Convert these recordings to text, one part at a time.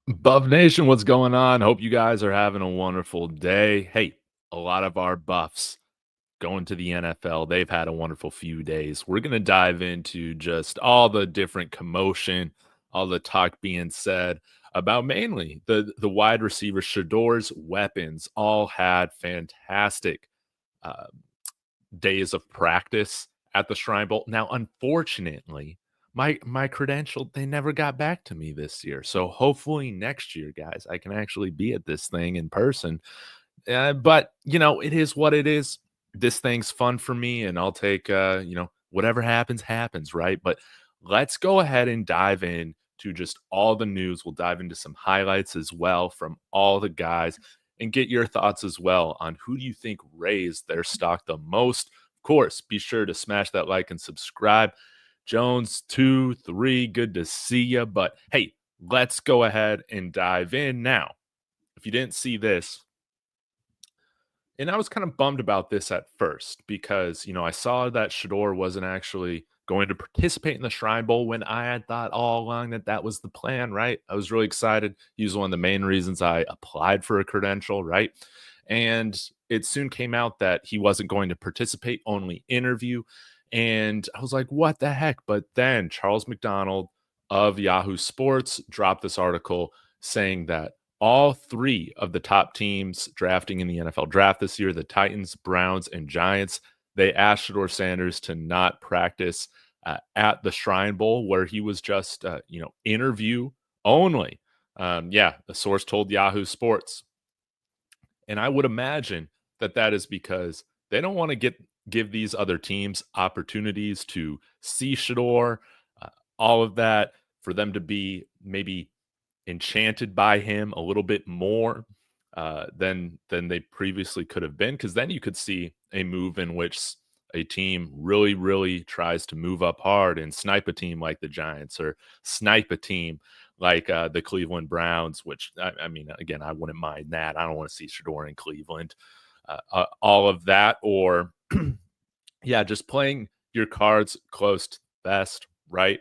Buff Nation, what's going on? Hope you guys are having a wonderful day. Hey, a lot of our buffs going to the NFL. They've had a wonderful few days. We're going to dive into just all the different commotion, all the talk being said about mainly the wide receiver Shedeur's weapons. All had fantastic uh, days of practice at the Shrine Bowl. Now, unfortunately, my credential, they never got back to me this year. So hopefully next year, guys, I can actually be at this thing in person. But it is what it is. This thing's fun for me, and I'll take whatever happens, happens, right? But let's go ahead and dive in to just all the news. We'll dive into some highlights as well from all the guys and get your thoughts as well on who do you think raised their stock the most. Of course, be sure to smash that like and subscribe. Jones 2, 3, good to see you. But hey, let's go ahead and dive in now. If you didn't see this, and I was kind of bummed about this at first because, I saw that Shedeur wasn't actually going to participate in the Shrine Bowl when I had thought all along that that was the plan, right? I was really excited. He was one of the main reasons I applied for a credential, right? And it soon came out that he wasn't going to participate, only interview. And I was like, what the heck? But then Charles McDonald of Yahoo Sports dropped this article saying that all three of the top teams drafting in the NFL draft this year, the Titans, Browns, and Giants, they asked Shedeur Sanders to not practice at the Shrine Bowl, where he was just, interview only. The source told Yahoo Sports. And I would imagine that that is because they don't want to give these other teams opportunities to see Shedeur, uh, all of that, for them to be maybe enchanted by him a little bit more than they previously could have been, because then you could see a move in which a team really, really tries to move up hard and snipe a team like the Giants or snipe a team like the Cleveland Browns, which I mean, again, I wouldn't mind that. I don't want to see Shedeur in Cleveland. All of that, or yeah, just playing your cards close to the vest, right?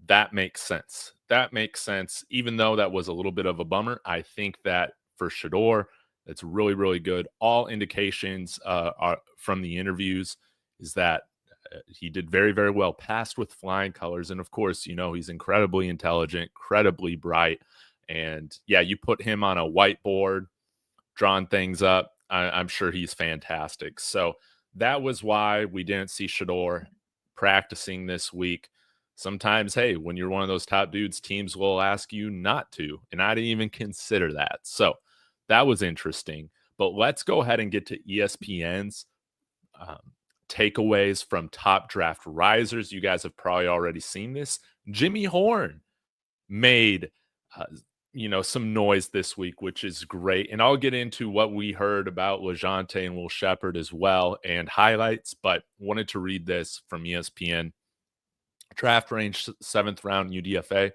That makes sense. That makes sense. Even though that was a little bit of a bummer, I think that for Shedeur, that's really, really good. All indications are from the interviews is that he did very, very well, passed with flying colors. And of course, he's incredibly intelligent, incredibly bright. And yeah, you put him on a whiteboard, drawing things up. I'm sure he's fantastic. So that was why we didn't see Shedeur practicing this week. Sometimes, hey, when you're one of those top dudes, teams will ask you not to. And I didn't even consider that. So that was interesting. But let's go ahead and get to ESPN's um, takeaways from top draft risers. You guys have probably already seen this. Jimmy Horn made uh, some noise this week, which is great. And I'll get into what we heard about Lajohntay and Will Sheppard as well and highlights, but wanted to read this from ESPN. Draft range 7th round UDFA.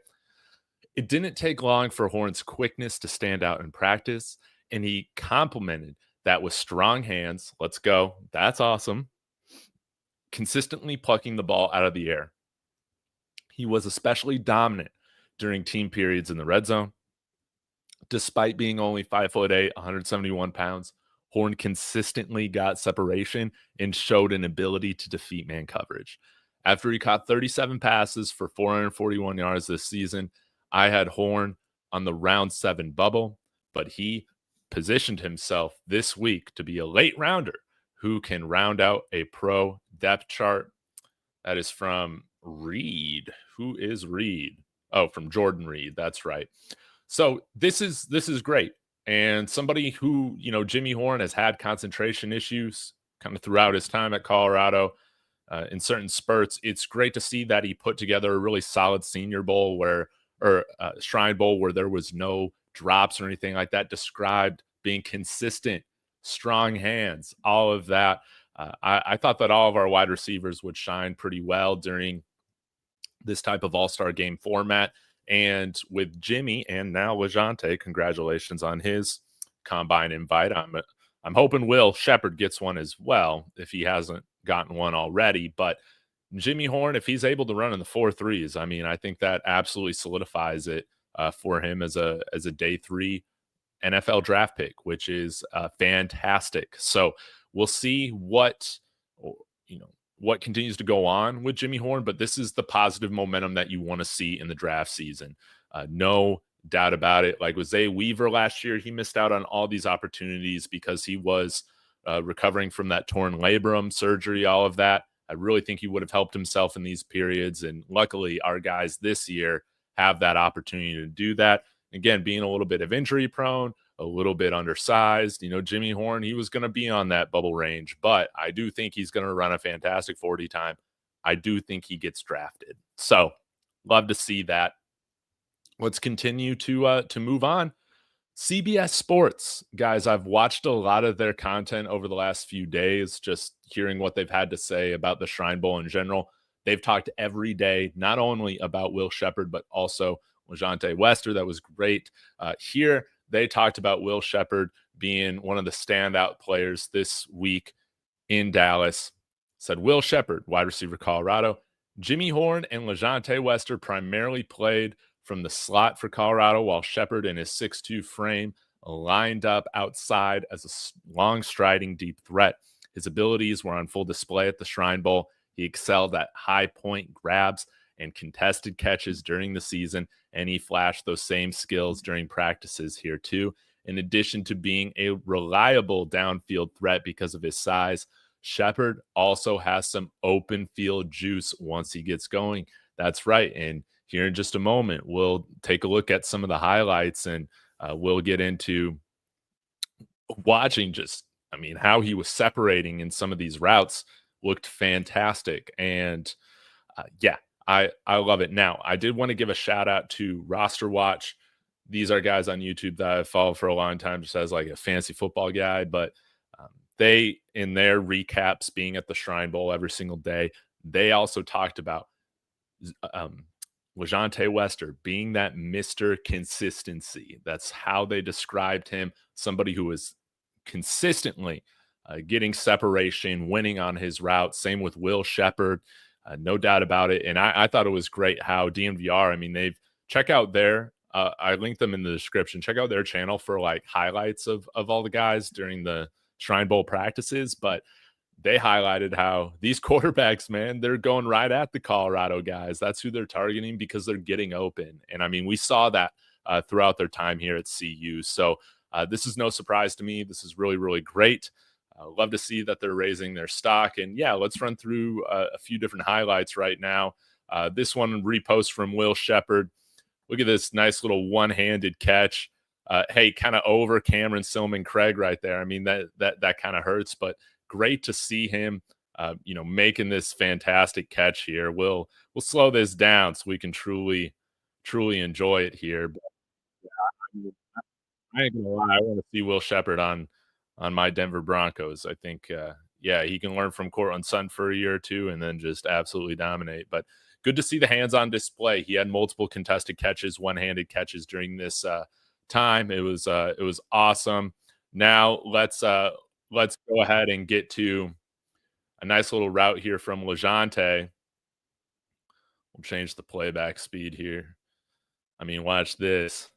It didn't take long for Horn's quickness to stand out in practice, and he complimented that with strong hands. Let's go. That's awesome. Consistently plucking the ball out of the air. He was especially dominant during team periods in the red zone. Despite being only 5'8", 171 pounds, Horn consistently got separation and showed an ability to defeat man coverage. After he caught 37 passes for 441 yards this season, I had Horn on the round 7 bubble, but he positioned himself this week to be a late rounder who can round out a pro depth chart. That is from Reed. Who is Reed? Oh, from Jordan Reed. That's right. So this is great. And somebody who, Jimmy Horn has had concentration issues kind of throughout his time at Colorado in certain spurts. It's great to see that he put together a really solid Senior Bowl or Shrine Bowl where there was no drops or anything like that. Described being consistent, strong hands, all of that. I thought that all of our wide receivers would shine pretty well during this type of all-star game format. And with Jimmy and now Lajohntay, congratulations on his combine invite. I'm hoping Will Sheppard gets one as well if he hasn't gotten one already. But Jimmy Horn, if he's able to run in the 4.3s, I mean, I think that absolutely solidifies it for him as a day 3 NFL draft pick, which is fantastic. So we'll see you know what continues to go on with Jimmy Horn, but this is the positive momentum that you want to see in the draft season. No doubt about it. Like with Zay Weaver last year, he missed out on all these opportunities because he was recovering from that torn labrum surgery, all of that. I really think he would have helped himself in these periods. And luckily, our guys this year have that opportunity to do that. Again, being a little bit of injury prone, a little bit undersized. Jimmy Horn, he was going to be on that bubble range, but I do think he's going to run a fantastic 40 time. I do think he gets drafted. So love to see that. Let's continue to move on. CBS Sports, guys, I've watched a lot of their content over the last few days, just hearing what they've had to say about the Shrine Bowl in general. They've talked every day, not only about Will Sheppard, but also Lajohntay Wester. That was great. Here, they talked about Will Sheppard being one of the standout players this week in Dallas. Said Will Sheppard, wide receiver, Colorado. Jimmy Horn and Lajohntay Wester primarily played from the slot for Colorado, while Sheppard in his 6'2" frame lined up outside as a long striding deep threat. His abilities were on full display at the Shrine Bowl. He excelled at high point grabs and contested catches during the season, and he flashed those same skills during practices here too. In addition to being a reliable downfield threat because of his size, Sheppard also has some open field juice once he gets going. That's right. And here in just a moment, we'll take a look at some of the highlights, and we'll get into watching how he was separating in some of these routes. Looked fantastic. And yeah, I love it. Now, I did want to give a shout out to Roster Watch. These are guys on YouTube that I've followed for a long time, just as like a fancy football guy, but they, in their recaps, being at the Shrine Bowl every single day, they also talked about Lajohntay Wester being that Mr. Consistency. That's how they described him. Somebody who was consistently getting separation, winning on his route. Same with Will Sheppard. No doubt about it. And I thought it was great how DNVR, they've check out their, I linked them in the description. Check out their channel for like highlights of all the guys during the Shrine Bowl practices. But they highlighted how these quarterbacks, man, they're going right at the Colorado guys. That's who they're targeting because they're getting open. And we saw that throughout their time here at CU. So this is no surprise to me. This is really, really great. Love to see that they're raising their stock. And yeah, let's run through a few different highlights right now. This one repost from Will Sheppard. Look at this nice little one-handed catch. Hey, kind of over Cameron Silman Craig right there. That kind of hurts, but great to see him, making this fantastic catch here. We'll slow this down so we can truly enjoy it here. But I ain't gonna lie, I want to see Will Sheppard on my Denver Broncos. I think, yeah, he can learn from Cortland Sutton for a year or two and then just absolutely dominate. But good to see the hands-on display. He had multiple contested catches, one-handed catches during this time. It was awesome. Now let's go ahead and get to a nice little route here from Lajohntay. We'll change the playback speed here. Watch this.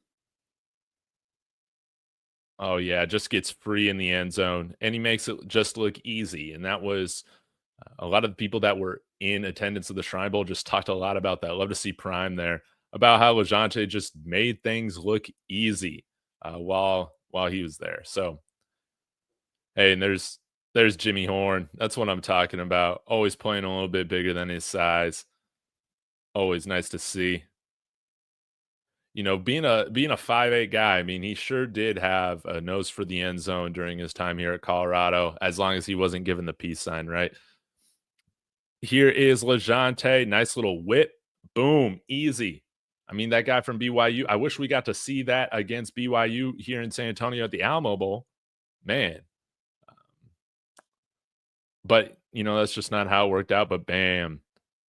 Oh, yeah, just gets free in the end zone, and he makes it just look easy, and that was a lot of the people that were in attendance of the Shrine Bowl just talked a lot about that. Love to see Prime there, about how Lajohntay just made things look easy while he was there. So, hey, and there's Jimmy Horn. That's what I'm talking about. Always playing a little bit bigger than his size. Always nice to see. Being a 5'8" guy, he sure did have a nose for the end zone during his time here at Colorado, as long as he wasn't given the peace sign, right? Here is Lajohntay. Nice little whip. Boom. Easy. That guy from BYU, I wish we got to see that against BYU here in San Antonio at the Alamo Bowl. Man. But, that's just not how it worked out. But bam.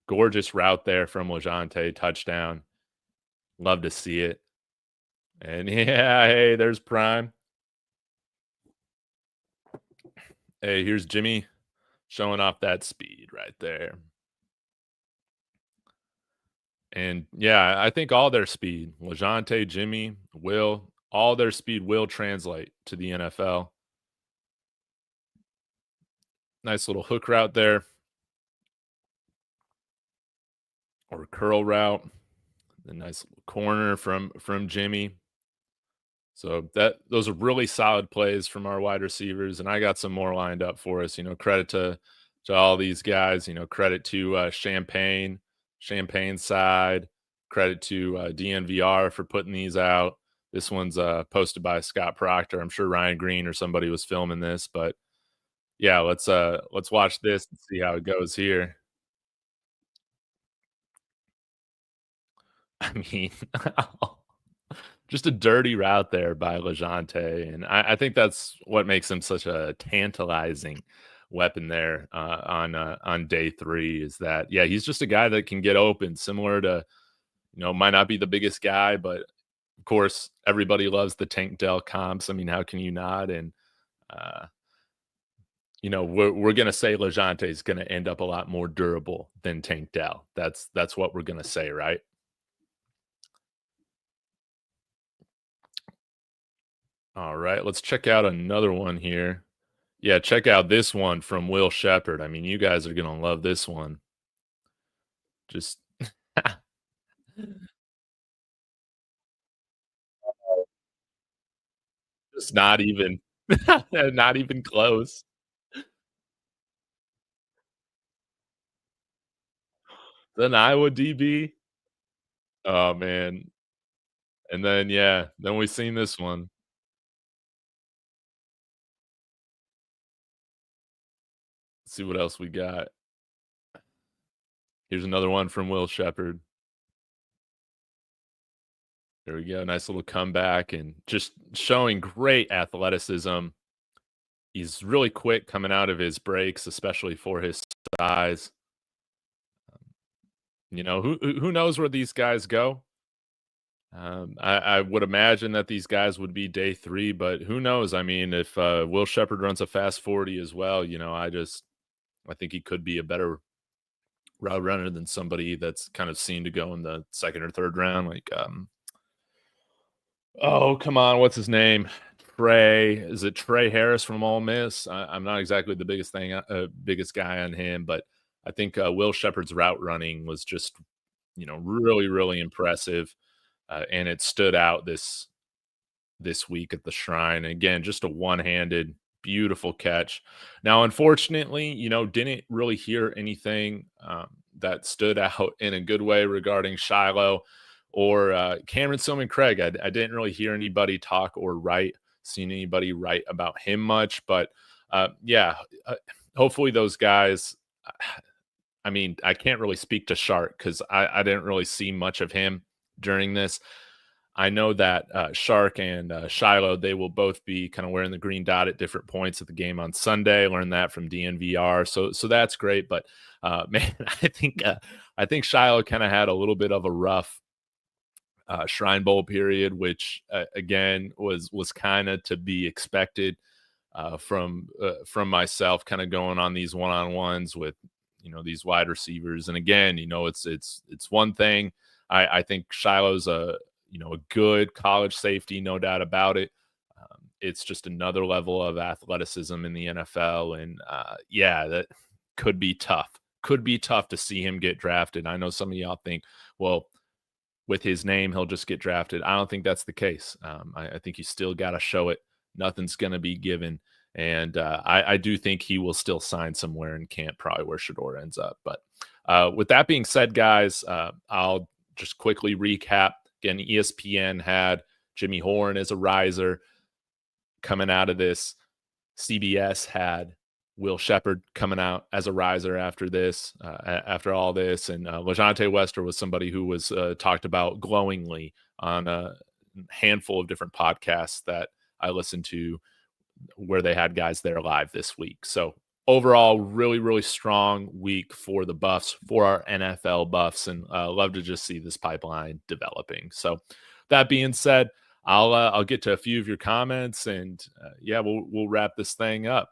Gorgeous route there from Lajohntay. Touchdown. Love to see it. And yeah, hey, there's Prime. Hey, here's Jimmy showing off that speed right there. And yeah, I think all their speed, LaJohntay, Jimmy, Will, all their speed will translate to the NFL. Nice little hook route there or curl route. The nice corner from Jimmy. So that those are really solid plays from our wide receivers, and I got some more lined up for us. Credit to all these guys. Credit to Champagne side. Credit to DNVR for putting these out. This one's posted by Scott Proctor. I'm sure Ryan Green or somebody was filming this, but yeah, let's watch this and see how it goes here. I mean, just a dirty route there by Lajohntay, and I think that's what makes him such a tantalizing weapon there on day three. Is that yeah, he's just a guy that can get open, similar to might not be the biggest guy, but of course everybody loves the Tank Dell comps. I mean, how can you not? And uh, we're gonna say Lajohntay is gonna end up a lot more durable than Tank Dell. That's what we're gonna say, right? All right, let's check out another one here. Yeah, check out this one from Will Sheppard. I mean, you guys are gonna love this one. Just just not even not even close. Then Iowa DB. Oh man. And then yeah, then we seen this one. Let's see what else we got. Here's another one from Will Sheppard. There we go. Nice little comeback and just showing great athleticism. He's really quick coming out of his breaks, especially for his size. Who knows where these guys go? I would imagine that these guys would be day three, but who knows? I mean, if Will Sheppard runs a fast 40 as well, I think he could be a better route runner than somebody that's kind of seen to go in the second or third round. Like, oh come on, what's his name? Trey, is it Trey Harris from Ole Miss? I'm not exactly the biggest guy on him, but I think Will Sheppard's route running was just really really impressive, and it stood out this week at the Shrine. And again, just a one-handed beautiful catch. Now, unfortunately, didn't really hear anything that stood out in a good way regarding Shiloh or Cameron Silman Craig. I didn't really hear anybody talk or seen anybody write about him much, but yeah, hopefully those guys. I mean, I can't really speak to Shark because I didn't really see much of him during this. I know that Shark and Shiloh, they will both be kind of wearing the green dot at different points of the game on Sunday. Learned that from DNVR, so that's great. But man, I think Shiloh kind of had a little bit of a rough Shrine Bowl period, which again was kind of to be expected from myself, kind of going on these one-on-ones with these wide receivers. And again, it's one thing. I think Shiloh's a good college safety, no doubt about it. It's just another level of athleticism in the NFL, and yeah, that could be tough. Could be tough to see him get drafted. I know some of y'all think, well, with his name, he'll just get drafted. I don't think that's the case. I think you still got to show it. Nothing's going to be given. And I do think he will still sign somewhere in camp, probably where Shedeur ends up. But with that being said, guys, I'll just quickly recap. Again, ESPN had Jimmy Horn as a riser coming out of this. CBS had Will Sheppard coming out as a riser after this, after all this. And Lajohntay Wester was somebody who was talked about glowingly on a handful of different podcasts that I listened to where they had guys there live this week. So overall, really, really strong week for the Buffs, for our NFL Buffs, and love to just see this pipeline developing. So that being said, I'll get to a few of your comments, and yeah, we'll wrap this thing up.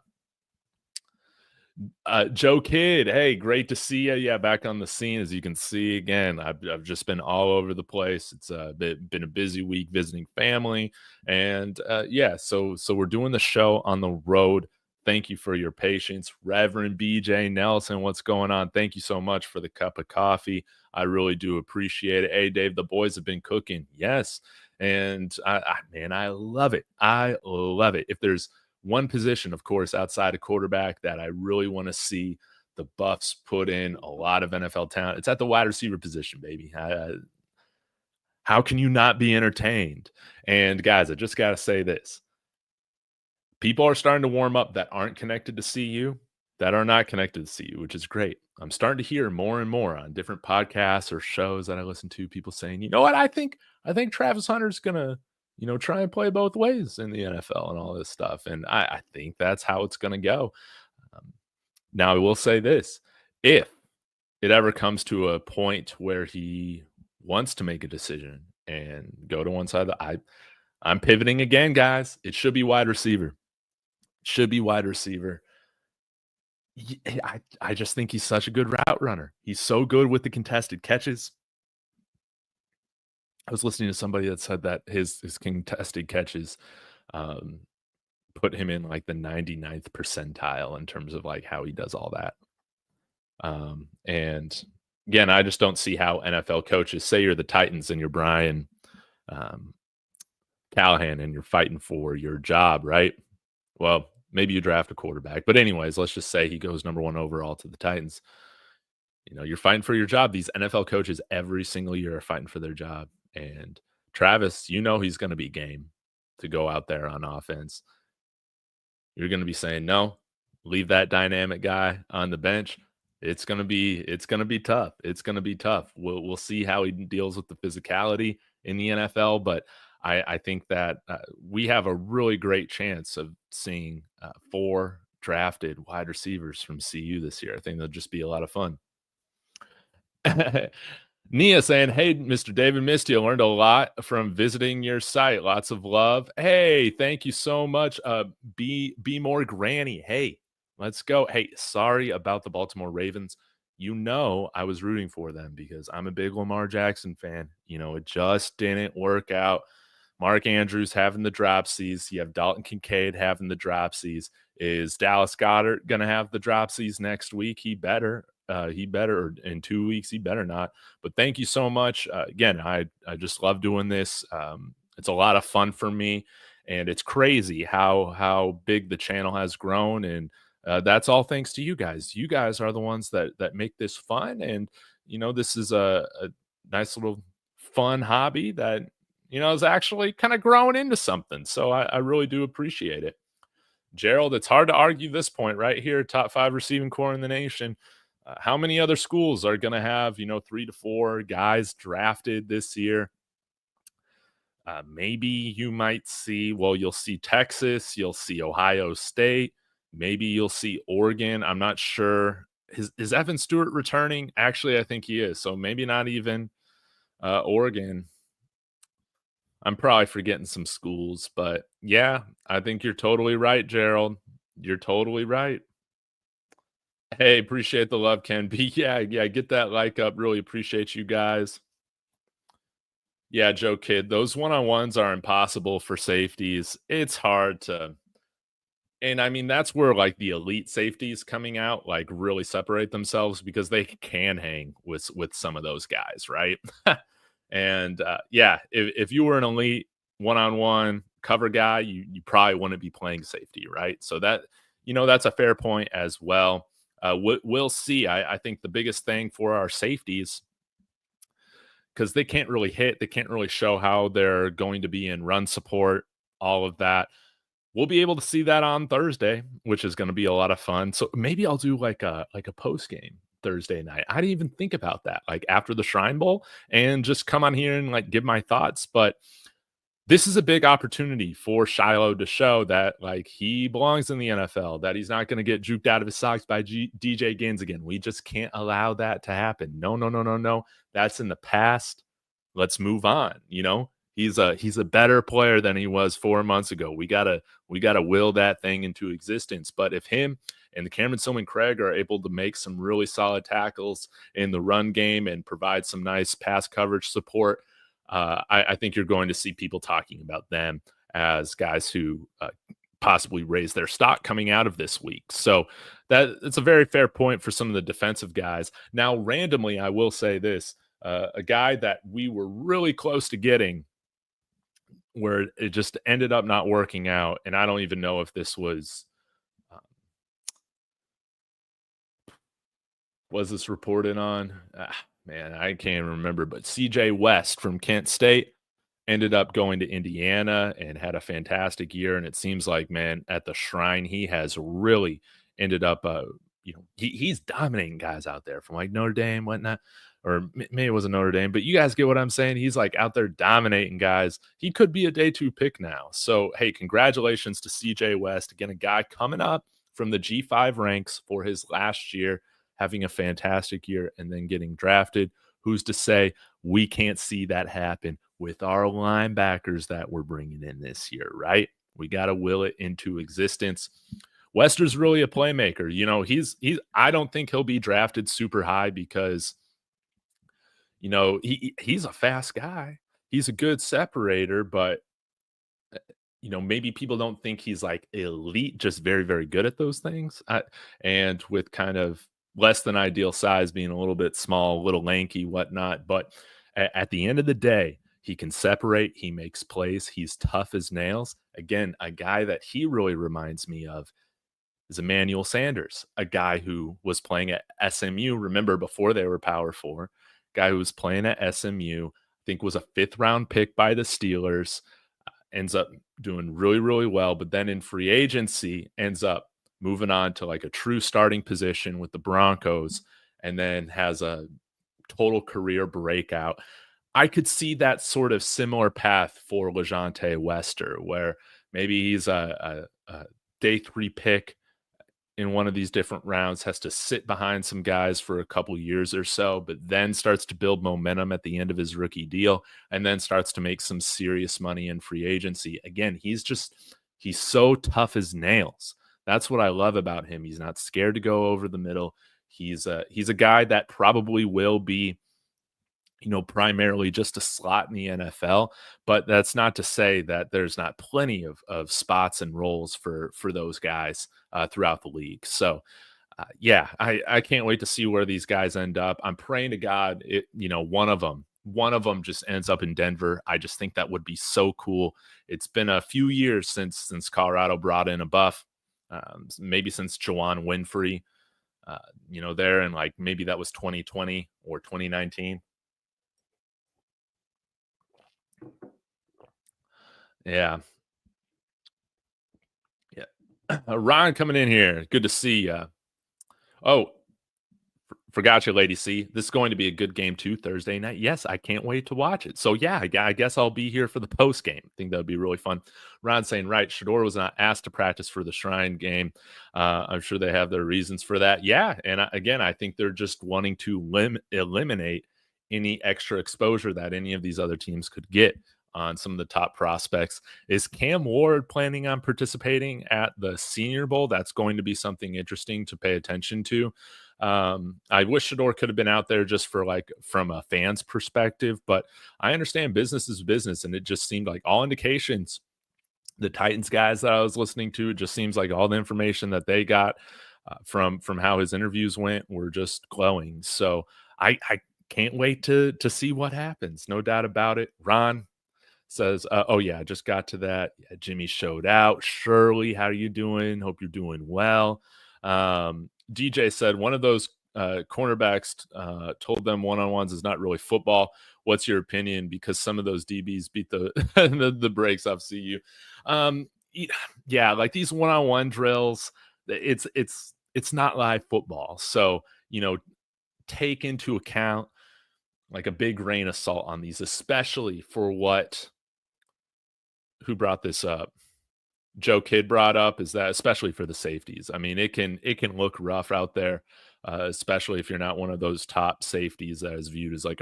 Joe Kidd, hey, great to see you. Yeah, back on the scene. As you can see, again, I've just been all over the place. It's been a busy week visiting family, and yeah, so we're doing the show on the road. Thank you for your patience, Reverend BJ Nelson. What's going on? Thank you so much for the cup of coffee. I really do appreciate it. Hey, Dave, the boys have been cooking. Yes, and man, I love it. I love it. If there's one position, of course, outside of quarterback that I really want to see the Buffs put in a lot of NFL talent. It's at the wide receiver position, baby. How can you not be entertained? And guys, I just got to say this. People are starting to warm up that aren't connected to CU, that are not connected to CU, which is great. I'm starting to hear more and more on different podcasts or shows that I listen to, people saying, you know what, I think Travis Hunter's gonna, try and play both ways in the NFL and all this stuff. And I think that's how it's gonna go. Um, Now I will say this. If it ever comes to a point where he wants to make a decision and go to one side, I'm pivoting again, guys. It should be wide receiver. Should be wide receiver. I just think he's such a good route runner. He's so good with the contested catches. I was listening to somebody that said that his contested catches, um, put him in, like, the 99th percentile in terms of, like, how he does all that. And again, I just don't see how NFL coaches say you're the Titans and you're Brian, um, Callahan and you're fighting for your job, right? Well, maybe you draft a quarterback. But anyways, let's just say he goes number 1 overall to the Titans. You're fighting for your job. These NFL coaches every single year are fighting for their job. And Travis, he's going to be game to go out there on offense. You're going to be saying, no, leave that dynamic guy on the bench. It's gonna be tough. It's gonna be tough. We'll see how he deals with the physicality in the NFL, but I think that we have a really great chance of seeing 4 drafted wide receivers from CU this year. I think that'll just be a lot of fun. Nia saying, "Hey, Mr. David, missed you. Learned a lot from visiting your site. Lots of love." Hey, thank you so much. Be more granny. Hey, let's go. Hey, sorry about the Baltimore Ravens. I was rooting for them because I'm a big Lamar Jackson fan. It just didn't work out. Mark Andrews having the dropsies. You have Dalton Kincaid having the dropsies. Is Dallas Goedert going to have the dropsies next week? He better. He better, or in 2 weeks, he better not. But thank you so much. Again, I just love doing this. It's a lot of fun for me, and it's crazy how big the channel has grown, and that's all thanks to you guys. You guys are the ones that make this fun, and this is a nice little fun hobby that is actually kind of growing into something. So I really do appreciate it. Gerald, it's hard to argue this point right here. Top 5 receiving core in the nation. How many other schools are going to have 3 to 4 guys drafted this year? Maybe you might see. Well, you'll see Texas. You'll see Ohio State. Maybe you'll see Oregon. I'm not sure. Is Evan Stewart returning? Actually, I think he is. So maybe not even Oregon. I'm probably forgetting some schools, but yeah, I think you're totally right, Gerald. You're totally right. Hey, appreciate the love, Ken B. Yeah, get that like up. Really appreciate you guys. Yeah, Joe Kid, those one-on-ones are impossible for safeties. It's hard to, and I mean, that's where like the elite safeties coming out, like really separate themselves because they can hang with some of those guys, right? And yeah, if you were an elite one-on-one cover guy, you probably wouldn't be playing safety, right? So that's a fair point as well. We'll see. I think the biggest thing for our safeties, because they can't really hit, they can't really show how they're going to be in run support, all of that. We'll be able to see that on Thursday, which is going to be a lot of fun. So maybe I'll do like a post game Thursday night. I didn't even think about that, like after the Shrine Bowl, and just come on here and like give my thoughts. But this is a big opportunity for Shiloh to show that like he belongs in the NFL, that he's not going to get juked out of his socks by DJ Gaines again. We just can't allow that to happen. No, no, no, no, no. That's in the past. Let's move on. He's a better player than he was 4 months ago. We gotta will that thing into existence. But if him and the Cameron Silman Craig are able to make some really solid tackles in the run game and provide some nice pass coverage support, I think you're going to see people talking about them as guys who possibly raise their stock coming out of this week. So it's a very fair point for some of the defensive guys. Now, randomly, I will say this: a guy that we were really close to getting, where it just ended up not working out, and I don't even know if this was this reported on. Man, I can't remember, but CJ West from Kent State ended up going to Indiana and had a fantastic year. And it seems like, man, at the Shrine, he has really ended up, he's dominating guys out there from like Notre Dame, whatnot, or maybe it wasn't Notre Dame, but you guys get what I'm saying. He's like out there dominating guys. He could be a day 2 pick now. So, hey, congratulations to CJ West. Again, a guy coming up from the G5 ranks for his last year, having a fantastic year and then getting drafted. Who's to say we can't see that happen with our linebackers that we're bringing in this year, right? We got to will it into existence. Wester's really a playmaker. I don't think he'll be drafted super high because, he's a fast guy. He's a good separator, but maybe people don't think he's like elite, just very, very good at those things. And with kind of less than ideal size, being a little bit small, a little lanky, whatnot. But at the end of the day, he can separate. He makes plays. He's tough as nails. Again, a guy that he really reminds me of is Emmanuel Sanders, a guy who was playing at SMU. Remember, before they were Power 4, guy who was playing at SMU, I think was a 5th-round pick by the Steelers, ends up doing really, really well. But then in free agency, ends up moving on to like a true starting position with the Broncos, and then has a total career breakout. I could see that sort of similar path for Lajohntay Wester, where maybe he's a day 3 pick in one of these different rounds, has to sit behind some guys for a couple years or so, but then starts to build momentum at the end of his rookie deal, and then starts to make some serious money in free agency. Again, he's so tough as nails. That's what I love about him. He's not scared to go over the middle. He's a guy that probably will be, primarily just a slot in the NFL, but that's not to say that there's not plenty of spots and roles for those guys throughout the league. So, I can't wait to see where these guys end up. I'm praying to God, one of them just ends up in Denver. I just think that would be so cool. It's been a few years since Colorado brought in a buff, maybe since Juwan Winfrey, there, and like maybe that was 2020 or 2019. Yeah. Yeah. Ron coming in here. Good to see you. Oh, forgot you, Lady C. This is going to be a good game too, Thursday night. Yes, I can't wait to watch it. So yeah, I guess I'll be here for the post game. I think that would be really fun. Ron saying, right, Shedeur was not asked to practice for the Shrine game. I'm sure they have their reasons for that. Yeah, and again, I think they're just wanting to eliminate any extra exposure that any of these other teams could get on some of the top prospects. Is Cam Ward planning on participating at the Senior Bowl? That's going to be something interesting to pay attention to. I wish Shedeur could have been out there just for like from a fan's perspective, but I understand business is business, and it just seemed like all indications, the Titans guys that I was listening to, it just seems like all the information that they got from how his interviews went were just glowing. So I can't wait to see what happens. No doubt about it. Ron says, oh yeah, I just got to that. Yeah, Jimmy showed out. Shirley, how are you doing? Hope you're doing well. DJ said one of those cornerbacks told them one-on-ones is not really football. What's your opinion? Because some of those DBs beat the the brakes off CU. Yeah, like these one-on-one drills, it's not live football. So, take into account like a big grain of salt on these, especially for who brought this up? Joe Kidd brought up, is that especially for the safeties. I mean, it can look rough out there, especially if you're not one of those top safeties that is viewed as like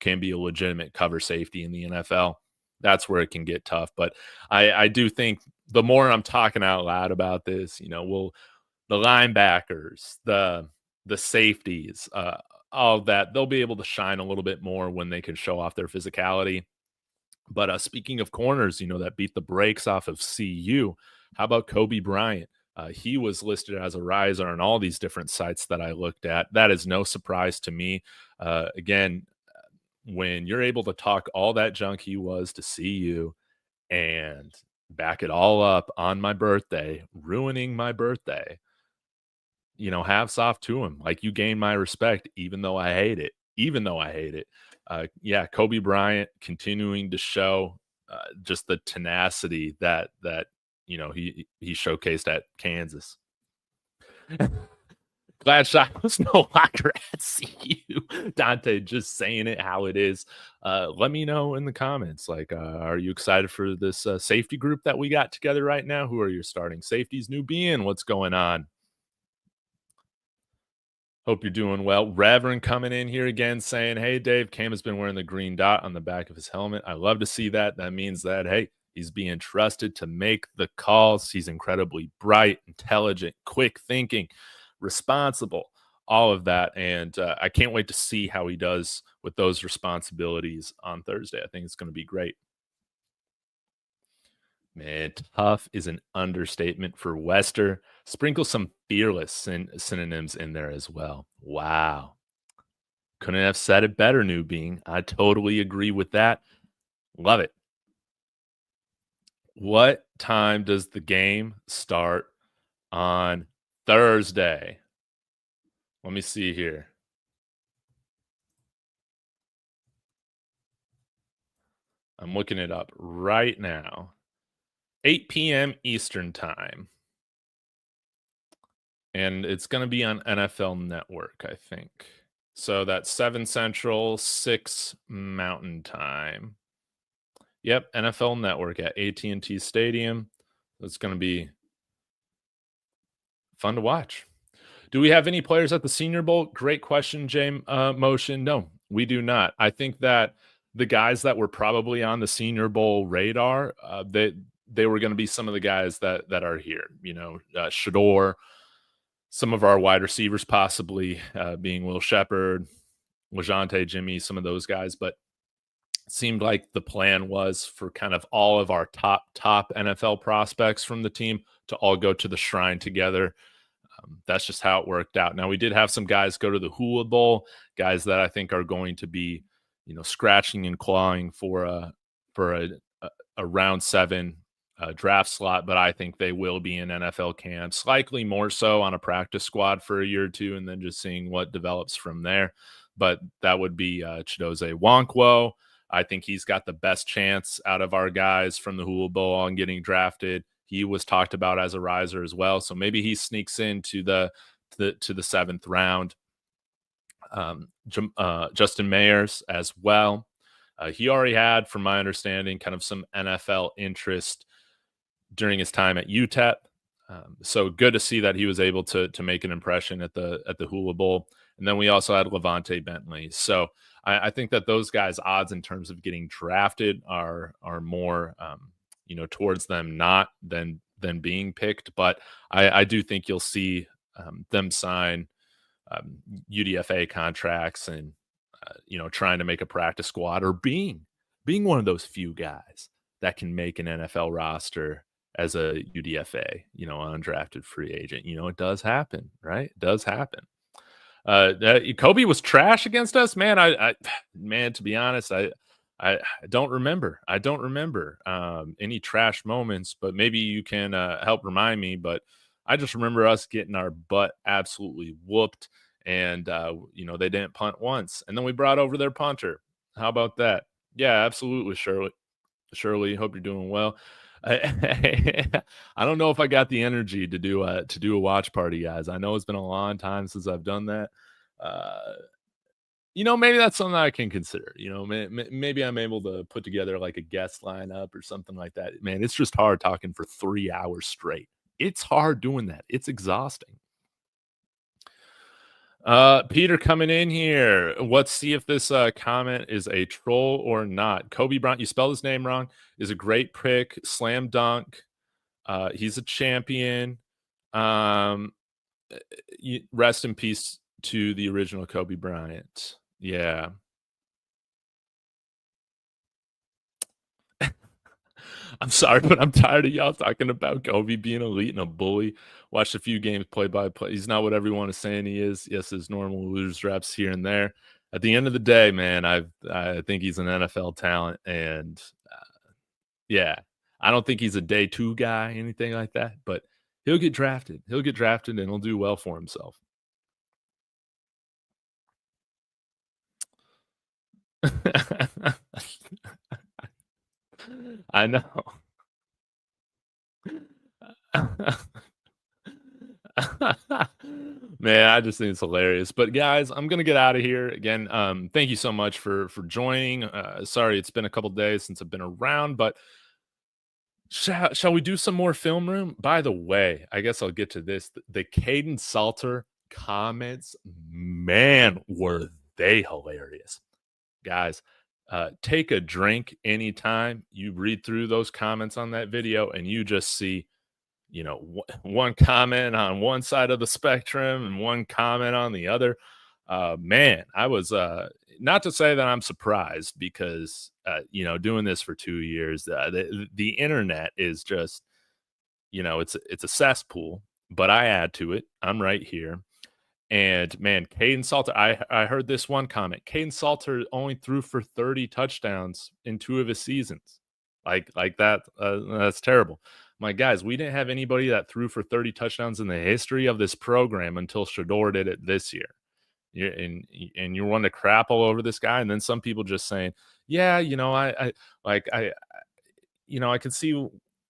can be a legitimate cover safety in the NFL. That's where it can get tough. But I do think the more I'm talking out loud about this, the linebackers, the safeties, all of that, they'll be able to shine a little bit more when they can show off their physicality. But speaking of corners, that beat the brakes off of CU, how about Kobe Bryant? He was listed as a riser on all these different sites that I looked at. That is no surprise to me. Again, when you're able to talk all that junk he was to CU and back it all up on my birthday, ruining my birthday, hats off to him. Like, you gain my respect, even though I hate it. Even though I hate it. Yeah, Kobe Bryant continuing to show just the tenacity that he showcased at Kansas. Glad shot was no longer at CU. Dante, just saying it how it is. Let me know in the comments. Like, are you excited for this safety group that we got together right now? Who are your starting safeties? Nubian, what's going on? Hope you're doing well. Reverend coming in here again saying, hey, Dave, Cam has been wearing the green dot on the back of his helmet. I love to see that. That means that, hey, he's being trusted to make the calls. He's incredibly bright, intelligent, quick thinking, responsible, all of that. And I can't wait to see how he does with those responsibilities on Thursday. I think it's going to be great. Man, tough is an understatement for Wester. Sprinkle some fearless synonyms in there as well. Wow. Couldn't have said it better, New Being. I totally agree with that. Love it. What time does the game start on Thursday? Let me see here. I'm looking it up right now. 8 p.m. Eastern time. And it's going to be on NFL Network, I think. So that's 7 Central, 6 Mountain Time. Yep, NFL Network at AT&T Stadium. It's going to be fun to watch. Do we have any players at the Senior Bowl? Great question, James Motion. No, we do not. I think that the guys that were probably on the Senior Bowl radar, they were going to be some of the guys that are here. Shedeur, some of our wide receivers possibly being Will Sheppard, Lajohntay, Jimmy, some of those guys. But it seemed like the plan was for kind of all of our top NFL prospects from the team to all go to the Shrine together. That's just how it worked out. Now, we did have some guys go to the Hula Bowl, guys that I think are going to be, scratching and clawing for a round 7 draft slot, but I think they will be in NFL camps, likely more so on a practice squad for a year or two, and then just seeing what develops from there. But that would be Chidozie Nwankwo. I think he's got the best chance out of our guys from the Hula Bowl on getting drafted. He was talked about as a riser as well, so maybe he sneaks into the 7th round. Justin Mayers as well. He already had, from my understanding, kind of some NFL interest during his time at UTEP. So good to see that he was able to make an impression at the Hula Bowl. And then we also had Levante Bentley. So I think that those guys' odds in terms of getting drafted are more towards them not than being picked. But I do think you'll see them sign UDFA contracts and trying to make a practice squad or being one of those few guys that can make an NFL roster as a UDFA, undrafted free agent. It does happen, right? It does happen. Kobe was trash against us, man. Man, to be honest, I don't remember. I don't remember any trash moments, but maybe you can help remind me. But I just remember us getting our butt absolutely whooped, and they didn't punt once, and then we brought over their punter. How about that? Yeah, absolutely, Shirley. Hope you're doing well. I don't know if I got the energy to do a watch party, guys. I know it's been a long time since I've done that. Maybe that's something I can consider. Maybe I'm able to put together like a guest lineup or something like that. Man, it's just hard talking for 3 hours straight. It's hard doing that. It's exhausting. Peter coming in here. Let's see if this comment is a troll or not. Kobe Bryant, you spelled his name wrong, is a great pick. Slam dunk. He's a champion. Rest in peace to the original Kobe Bryant. Yeah. I'm sorry, but I'm tired of y'all talking about Kobe being elite and a bully. Watched a few games play by play. He's not what everyone is saying he is. Yes, his normal lose reps here and there. At the end of the day, man, I think he's an NFL talent, and yeah, I don't think he's a day two guy, anything like that. But he'll get drafted. He'll get drafted, and he'll do well for himself. I know. Man, I just think it's hilarious. But guys, I'm gonna get out of here again. Thank you so much for joining. Sorry, it's been a couple days since I've been around, but shall we do some more film room? By the way, I guess I'll get to this. The Caden Salter comments, man, were they hilarious, guys. Take a drink anytime you read through those comments on that video, and you just see one comment on one side of the spectrum and one comment on the other. Man, I was not to say that I'm surprised because doing this for 2 years, the internet is just it's a cesspool. But I add to it. I'm right here. And man, Caden Salter, I heard this one comment. Caden Salter only threw for 30 touchdowns in 2 of his seasons. Like that. That's terrible. My guys, we didn't have anybody that threw for 30 touchdowns in the history of this program until Shedeur did it this year. And you want to crap all over this guy, and then some people just saying, yeah, I can see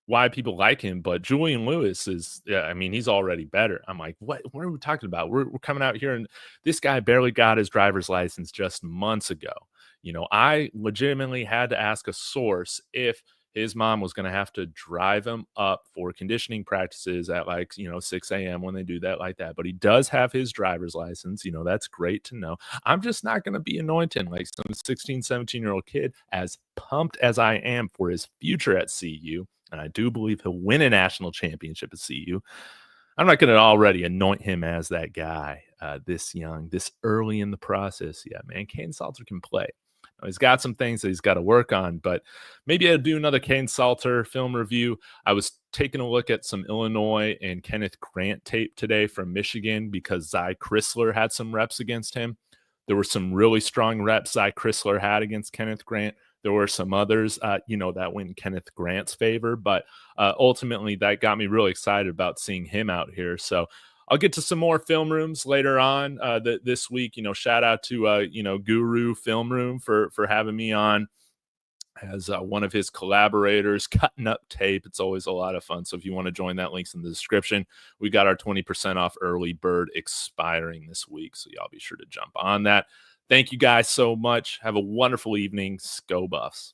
why people like him, but Julian Lewis is, yeah, I mean, he's already better. I'm like, what are we talking about? We're coming out here, and this guy barely got his driver's license just months ago. I legitimately had to ask a source if his mom was going to have to drive him up for conditioning practices at 6 a.m. when they do that like that. But he does have his driver's license. That's great to know. I'm just not going to be anointing like some 16, 17-year-old kid, as pumped as I am for his future at CU. And I do believe he'll win a national championship at CU. I'm not going to already anoint him as that guy this young, this early in the process. Yeah, man, Caden Salter can play. He's got some things that he's got to work on, but maybe I'll do another Caden Salter film review. I was taking a look at some Illinois and Kenneth Grant tape today from Michigan because Zy Chrysler had some reps against him. There were some really strong reps Zy Chrysler had against Kenneth Grant. There were some others, that went in Kenneth Grant's favor, but ultimately that got me really excited about seeing him out here. So I'll get to some more film rooms later on this week. Shout out to Guru Film Room for having me on as one of his collaborators, cutting up tape. It's always a lot of fun. So if you want to join, that link's in the description. We got our 20% off early bird expiring this week, so y'all be sure to jump on that. Thank you guys so much. Have a wonderful evening. Go Buffs.